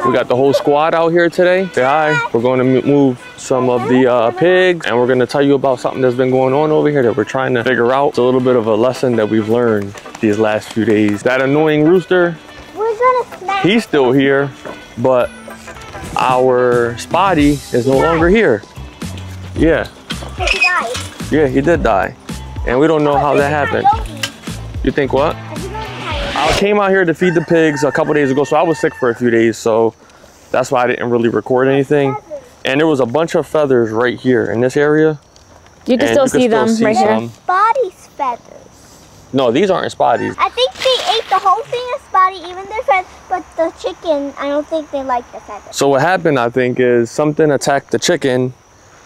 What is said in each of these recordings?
We got the whole squad out here today. Say hi. We're going to move some of the pigs, and we're going to tell you about something that's been going on over here that we're trying to figure out. It's a little bit of a lesson that we've learned these last few days. That annoying rooster, he's still here, but our Spotty is no longer here. Yeah. He died. Yeah, he did die. And we don't know how that happened. You think what? I came out here to feed the pigs a couple days ago, so I was sick for a few days, so that's why I didn't really record anything. And there was a bunch of feathers right here in this area. You can still see them right here. Spotty's feathers. No, these aren't Spotties. I think they ate the whole thing of Spotty, even their feathers, but the chicken, I don't think they like the feathers. So what happened, I think, is something attacked the chicken,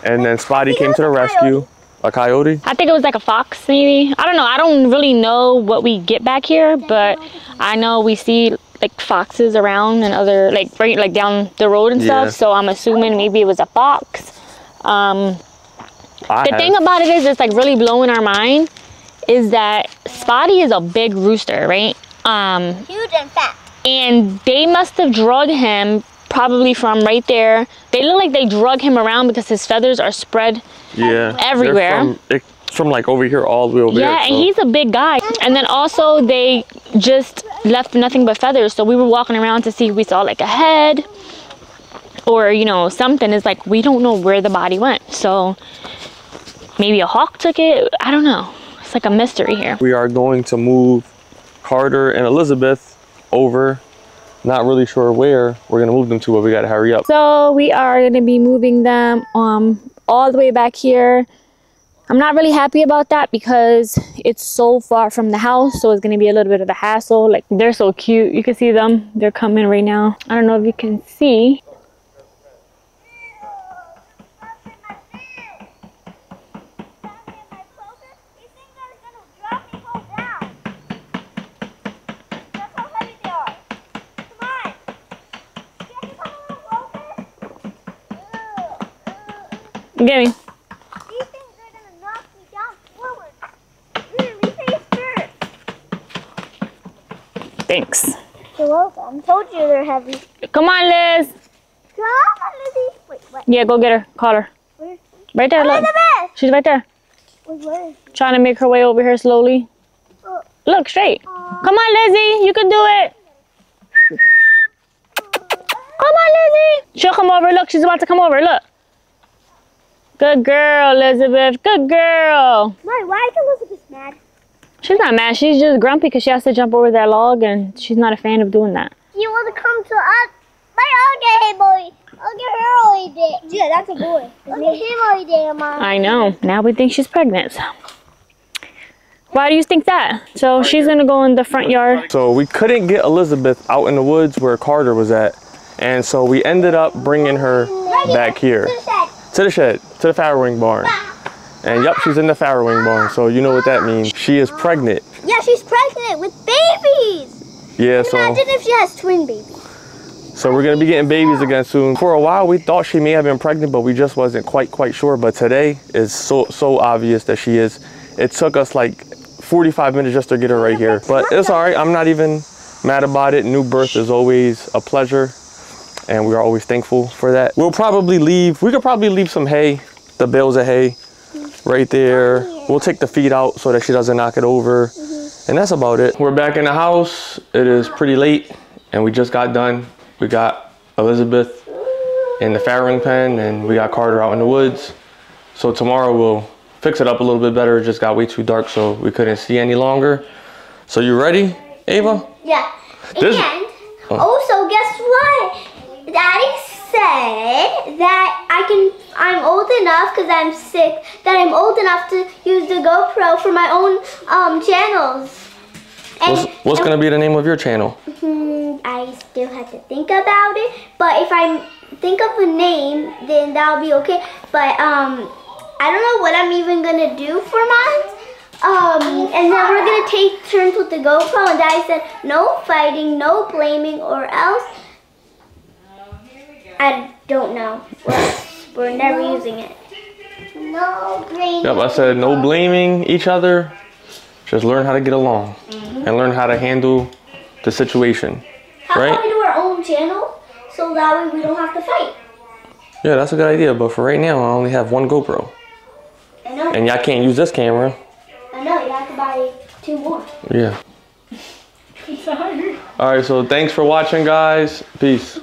and then Spotty came to the rescue. A coyote? I think it was like a fox, maybe. I don't know. I don't really know what we get back here, but I know we see like foxes around and other right down the road and stuff. So I'm assuming maybe it was a fox. The thing about it is, it's like really blowing our mind, is that Spotty is a big rooster, right? Huge and fat. And they must have drugged him probably from right there. They look like they drug him around because his feathers are spread everywhere. From like over here all the way over there. Yeah, and he's a big guy. And then also they just left nothing but feathers. So we were walking around to see if we saw like a head or, you know, something. It's like, we don't know where the body went. So maybe a hawk took it. I don't know. It's like a mystery here. We are going to move Carter and Elizabeth over. Not really sure where we're gonna move them to, but we gotta hurry up. So we are gonna be moving them all the way back here. I'm not really happy about that because it's so far from the house, so it's gonna be a little bit of a hassle. Like, they're so cute. You can see them. They're coming right now. I don't know if you can see. Get me. These things are gonna knock me down forward. Really face first. Thanks. You're welcome. Told you they're heavy. Come on, Liz. Come on, Lizzie. Wait, what? Yeah, go get her. Call her. Where is she? Right there, look. Elizabeth! She's right there. Wait, where is she? Trying to make her way over here slowly. Look, straight. Come on, Lizzie. You can do it. Come on, Lizzie. She'll come over. Look, she's about to come over. Look. Good girl, Elizabeth. Good girl. Why is Elizabeth mad? She's not mad. She's just grumpy because she has to jump over that log, and she's not a fan of doing that. You want to come to us? I'll get him all day. Yeah, that's a boy. Look at him all day, Mom. I know. Now we think she's pregnant. Why do you think that? So she's going to go in the front yard. So we couldn't get Elizabeth out in the woods where Carter was at. And so we ended up bringing her back here. To the shed, to the farrowing barn. And yep, she's in the farrowing barn, so you know what that means. She is pregnant. Yeah, she's pregnant with babies. Yeah, so imagine if she has twin babies. So we're gonna be getting babies again soon. For a while, we thought she may have been pregnant, but we just wasn't quite sure. But today is so obvious that she is. It took us like 45 minutes just to get her right here. But it's all right, I'm not even mad about it. New birth is always a pleasure. And we are always thankful for that. We'll probably leave, we could probably leave some hay, the bales of hay right there. We'll take the feet out so that she doesn't knock it over. And that's about it. We're back in the house. It is pretty late and we just got done. We got Elizabeth in the farrowing pen and we got Carter out in the woods. So tomorrow we'll fix it up a little bit better. It just got way too dark so we couldn't see any longer. So you ready, Ava? Yeah. Also, guess what? Daddy said that I'm old enough, because I'm sick, that I'm old enough to use the GoPro for my own channels. And what's going to be the name of your channel? I still have to think about it, but if I think of a name, then that'll be okay. But I don't know what I'm even going to do for mine. And then we're going to take turns with the GoPro, and Daddy said no fighting, no blaming, or else I don't know. We're never using it. No blaming. Yep, I said no blaming each other. Just learn how to get along and learn how to handle the situation. How right? about we do our own channel so that way we don't have to fight. Yeah, that's a good idea, but for right now, I only have one GoPro. I know. And y'all can't use this camera. I know, you have to buy 2 more. Yeah. Sorry. All right, so thanks for watching, guys. Peace.